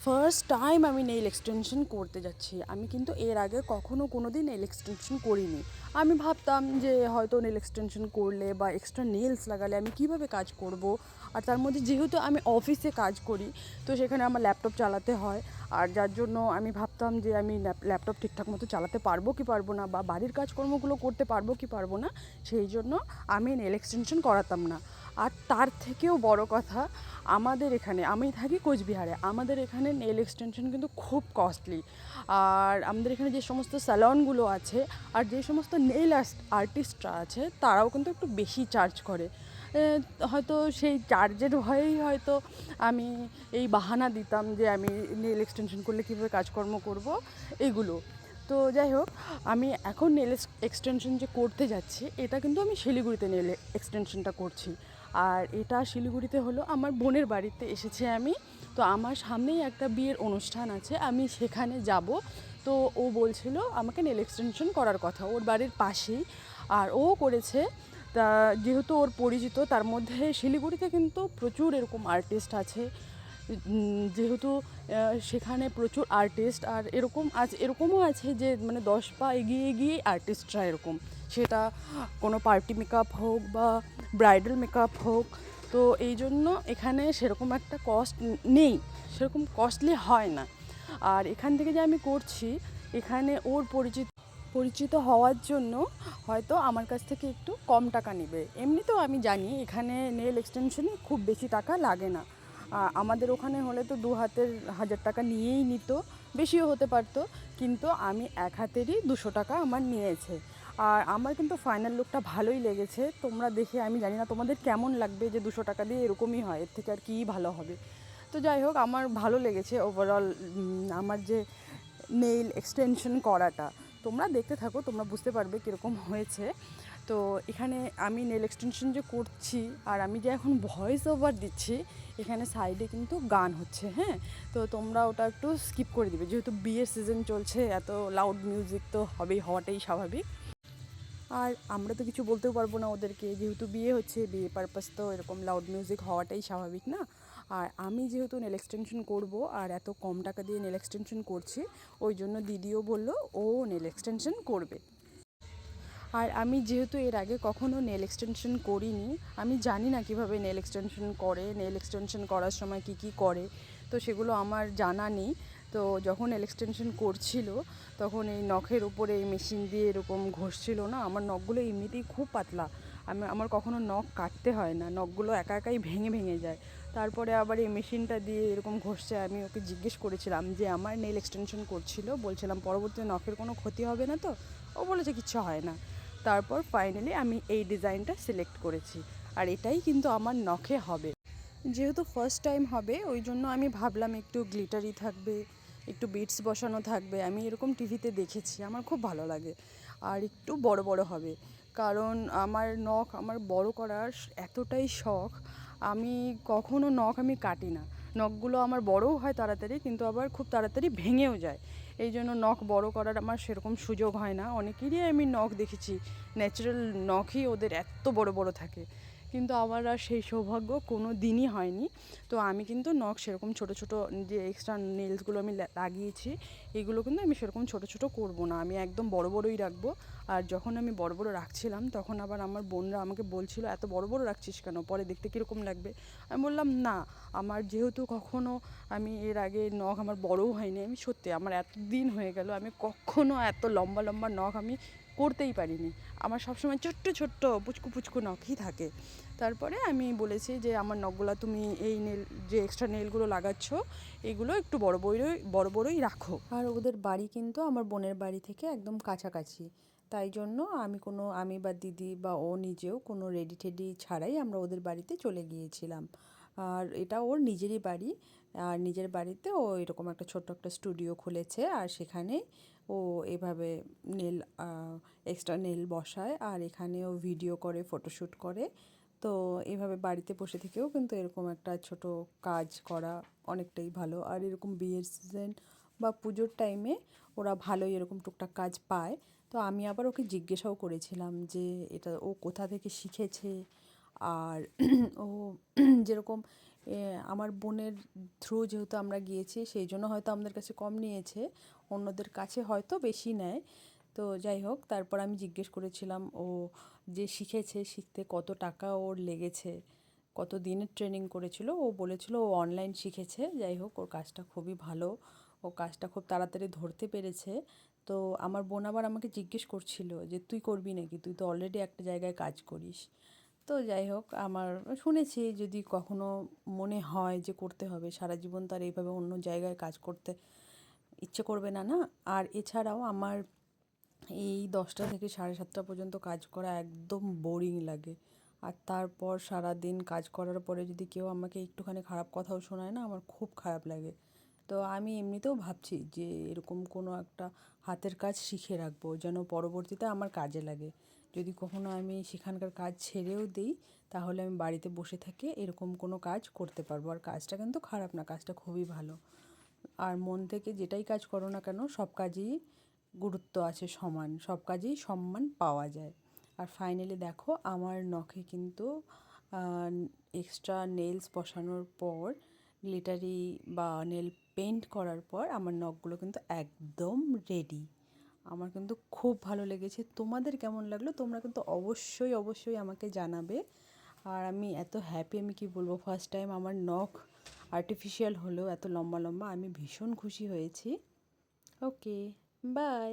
First time আমি nail extension করতে যাচ্ছি। আমি কিন্তু এর আগে কখনো কোনো দিন নেইল এক্সটেনশন করিনি। আমি ভাবতাম যে হয়তো নেইল এক্সটেনশন করলে বা এক্সট্রা নেলস লাগালে আমি কীভাবে কাজ করব। আর তার মধ্যে যেহেতু আমি অফিসে কাজ করি, তো সেখানে আমার ল্যাপটপ চালাতে হয়। আর যার জন্য আমি ভাবতাম যে আমি ল্যাপটপ ঠিকঠাক মতো চালাতে পারবো কি পারবো না, বা বাড়ির কাজকর্মগুলো করতে পারবো কি পারবো না, সেই জন্য আমি নেইল এক্সটেনশন করাতাম না। আর তার থেকেও বড় কথা, আমাদের এখানে, আমি থাকি কোচবিহারে, আমাদের এখানে নেল এক্সটেনশন কিন্তু খুব কস্টলি। আর আমাদের এখানে যে সমস্ত স্যালনগুলো আছে আর যে সমস্ত নেল আর্টিস্টরা আছে, তারাও কিন্তু একটু বেশি চার্জ করে। হয়তো সেই চার্জের ভয়েই হয়তো আমি এই বাহানা দিতাম যে আমি নেল এক্সটেনশন করলে কীভাবে কাজকর্ম করব এইগুলো। তো যাই হোক, আমি এখন নেল এক্সটেনশন যে করতে যাচ্ছি, এটা কিন্তু আমি শিলিগুড়িতে নেল এক্সটেনশনটা করছি। আর এটা শিলিগুড়িতে হলো আমার বোনের বাড়িতে এসেছি আমি। তো আমার সামনেই একটা বিয়ের অনুষ্ঠান আছে, আমি সেখানে যাব। তো ও বলছিল আমাকে নেল এক্সটেনশন করার কথা, ওর বাড়ির পাশেই। আর ও করেছে। তা যেহেতু ওর পরিচিত, তার মধ্যে শিলিগুড়িতে কিন্তু প্রচুর এরকম আর্টিস্ট আছে। যেহেতু সেখানে প্রচুর আর্টিস্ট, আর এরকমও আছে যে মানে 10 পা এগিয়ে এগিয়েই আর্টিস্টরা এরকম, সেটা কোনো পার্টি মেকআপ হোক বা ব্রাইডাল মেকআপ হোক। তো এই জন্য এখানে সেরকম একটা কস্ট নেই, সেরকম কস্টলি হয় না। আর এখান থেকে যে আমি করছি, এখানে ওর পরিচিত হওয়ার জন্য হয়তো আমার কাছ থেকে একটু কম টাকা নেবে। এমনিতেও আমি জানি এখানে নেল এক্সটেনশনে খুব বেশি টাকা লাগে না। আমাদের ওখানে হলে তো 2 হাতের 1000 টাকা নিয়েই নিত, বেশিও হতে পারতো। কিন্তু আমি 1 হাতেরই 200 টাকা আমার নিয়েছে। আর আমার কিন্তু ফাইনাল লুকটা ভালোই লেগেছে। তোমরা দেখে, আমি জানি না তোমাদের কেমন লাগবে, যে 200 টাকা দিয়ে এরকমই হয়, এর থেকে আর কী ভালো হবে। তো যাই হোক, আমার ভালো লেগেছে ওভারঅল আমার যে নেইল এক্সটেনশন করাটা। তোমরা দেখতে থাকো, তোমরা বুঝতে পারবে কীরকম হয়েছে। তো এখানে আমি নেল এক্সটেনশন যে করছি, আর আমি যে এখন ভয়েস ওভার দিচ্ছি, এখানে সাইডে কিন্তু গান হচ্ছে, হ্যাঁ। তো তোমরা ওটা একটু স্কিপ করে দিবে, যেহেতু বিয়ের সিজন চলছে, এত লাউড মিউজিক তো হওয়াটাই স্বাভাবিক। আর আমরা তো কিছু বলতেও পারবো না ওদেরকে, যেহেতু বিয়ে হচ্ছে, বিয়ে পারপাস তো এরকম লাউড মিউজিক হওয়াটাই স্বাভাবিক না। আর আমি যেহেতু নেল এক্সটেনশন করবো আর এত কম টাকা দিয়ে নেল এক্সটেনশন করছি, ওই জন্য দিদিও বললো ও নেল এক্সটেনশন করবে। আর আমি যেহেতু এর আগে কখনো নেল এক্সটেনশন করিনি, আমি জানি না কিভাবে নেল এক্সটেনশন করে, নেল এক্সটেনশন করার সময় কি কি করে, তো সেগুলো আমার জানা নেই। তো যখন নেল এক্সটেনশন করছিল, তখন এই নখের উপরে এই মেশিন দিয়ে এরকম ঘষছিল না, আমার নখগুলো এমনিতেই খুব পাতলা। আমার কখনো নখ কাটতে হয় না, নখগুলো একা একাই ভেঙে ভেঙে যায়। তারপরে আবার এই মেশিনটা দিয়ে এরকম ঘষছে। আমি ওকে জিজ্ঞেস করেছিলাম যে আমার নেল এক্সটেনশন করছিল, বলছিলাম পরবর্তীতে নখের কোনো ক্ষতি হবে না তো? ও বলেছে কিচ্ছু হয় না। তারপর ফাইনালি আমি এই ডিজাইনটা সিলেক্ট করেছি, আর এটাই কিন্তু আমার নখে হবে। যেহেতু ফার্স্ট টাইম হবে, ওই জন্য আমি ভাবলাম একটু গ্লিটারি থাকবে, একটু বিটস বসানো থাকবে। আমি এরকম টিভিতে দেখেছি, আমার খুব ভালো লাগে। আর একটু বড় বড় হবে, কারণ আমার নখ আমার বড় করার এতটাই শখ। আমি কখনো নখ আমি কাটি না, নখগুলো আমার বড়ও হয় তাড়াতাড়ি, কিন্তু আবার খুব তাড়াতাড়ি ভেঙেও যায়। এই জন্য নখ বড় করার আমার সেরকম সুযোগ হয় না। অনেকেরই আমি নখ দেখেছি, ন্যাচারাল নখই ওদের এত বড় বড় থাকে, কিন্তু আমার আর সেই সৌভাগ্য কোনো দিনই হয়নি। তো আমি কিন্তু নখ সেরকম ছোট ছোট, যে এক্সট্রা নেলসগুলো আমি লাগিয়েছি, এগুলো কিন্তু আমি সেরকম ছোট ছোট করব না, আমি একদম বড় বড়ই রাখবো। আর যখন আমি বড় বড় রাখছিলাম, তখন আবার আমার বোনরা আমাকে বলছিল এত বড় বড় রাখছিস কেন, পরে দেখতে কীরকম লাগবে। আমি বললাম না, আমার যেহেতু কখনো, আমি এর আগে নখ আমার বড়ও হয়নি, আমি সত্যি আমার এত দিন হয়ে গেল, আমি কখনো এত লম্বা লম্বা নখ আমি করতেই পারিনি। আমার সবসময় ছোট্ট ছোট্ট পুচকু পুচকু নখই থাকে। তারপরে আমি বলেছি যে আমার নখগুলো তুমি এই নেল, যে এক্সট্রা নেলগুলো লাগাচ্ছ, এগুলো একটু বড় বড়ই রাখো। আর ওদের বাড়ি কিন্তু আমার বোনের বাড়ি থেকে একদম কাছাকাছি, তাই জন্য আমি বা দিদি বা ও নিজেও কোনো রেডি টেডি ছাড়াই আমরা ওদের বাড়িতে চলে গিয়েছিলাম। আর এটা ওর নিজেরই বাড়ি। আর নিজের বাড়িতে ও এরকম একটা ছোট্ট একটা স্টুডিও খুলেছে, আর সেখানে ও এভাবে নেল এক্সট্রা নেল বসায়, আর এখানেও ভিডিও করে, ফটোশ্যুট করে। তো এভাবে বাড়িতে বসে থেকেও কিন্তু এরকম একটা ছোট কাজ করা অনেকটাই ভালো। আর এরকম বিয়ের সিজন বা পুজোর টাইমে ওরা ভালোই এরকম টুকটাক কাজ পায়। তো আমি আবার ওকে জিজ্ঞাসাও করেছিলাম যে এটা ও কোথা থেকে শিখেছে। আর ও যেরকম আমার বোনের থ্রু যেহেতু আমরা গিয়েছি সেই জন্য হয়তো আমাদের কাছে কম নিয়েছে, অন্যদের কাছে হয়তো বেশি নেয়। তো যাই হোক, তারপর আমি জিজ্ঞেস করেছিলাম ও যে শিখেছে, শিখতে কত টাকা ওর লেগেছে, কত দিনের ট্রেনিং করেছিল। ও বলেছিল ও অনলাইন শিখেছে। যাই হোক, ওর কাজটা খুবই ভালো, ও কাজটা খুব তাড়াতাড়ি ধরতে পেরেছে। তো আমার বোন আবার আমাকে জিজ্ঞেস করছিল যে তুই করবি নাকি, তুই তো অলরেডি একটা জায়গায় কাজ করিস। তো যাই হোক, আমার শুনেছি যদি কখনো মনে হয় যে করতে হবে, সারা জীবন তো আর এইভাবে অন্য জায়গায় কাজ করতে ইচ্ছে করবে না, না। আর এছাড়াও আমার এই 10টা থেকে 7:30 পর্যন্ত কাজ করা একদম বোরিং লাগে। আর তারপর সারাদিন কাজ করার পরে যদি কেউ আমাকে একটুখানি খারাপ কথাও শোনায় না, আমার খুব খারাপ লাগে। তো আমি এমনিতেও ভাবছি যে এরকম কোনো একটা হাতের কাজ শিখে রাখবো, যেন পরবর্তীতে আমার কাজে লাগে। যদি কখনো আমি সেখানকার কাজ ছেড়েও দিই, তাহলে আমি বাড়িতে বসে থেকে এরকম কোনো কাজ করতে পারবো। আর কাজটা কিন্তু খারাপ না, কাজটা খুবই ভালো। আর মন থেকে যেটাই কাজ করো না কেন, সব কাজেই গুরুত্ব আছে সমান, সব কাজেই সম্মান পাওয়া যায়। আর ফাইনালি দেখো, আমার নখে কিন্তু এক্সট্রা নেলস বসানোর পর, গ্লিটারি বা নেল পেন্ট করার পর আমার নখগুলো কিন্তু একদম রেডি। আমার কিন্তু খুব ভালো লেগেছে। তোমাদের কেমন লাগলো তোমরা কিন্তু অবশ্যই অবশ্যই আমাকে জানাবে। আর আমি এত হ্যাপি, আমি কি বলবো, ফার্স্ট টাইম আমার নখ আর্টিফিশিয়াল হলেও এত লম্বা লম্বা, আমি ভীষণ খুশি হয়েছি। ওকে, বাই।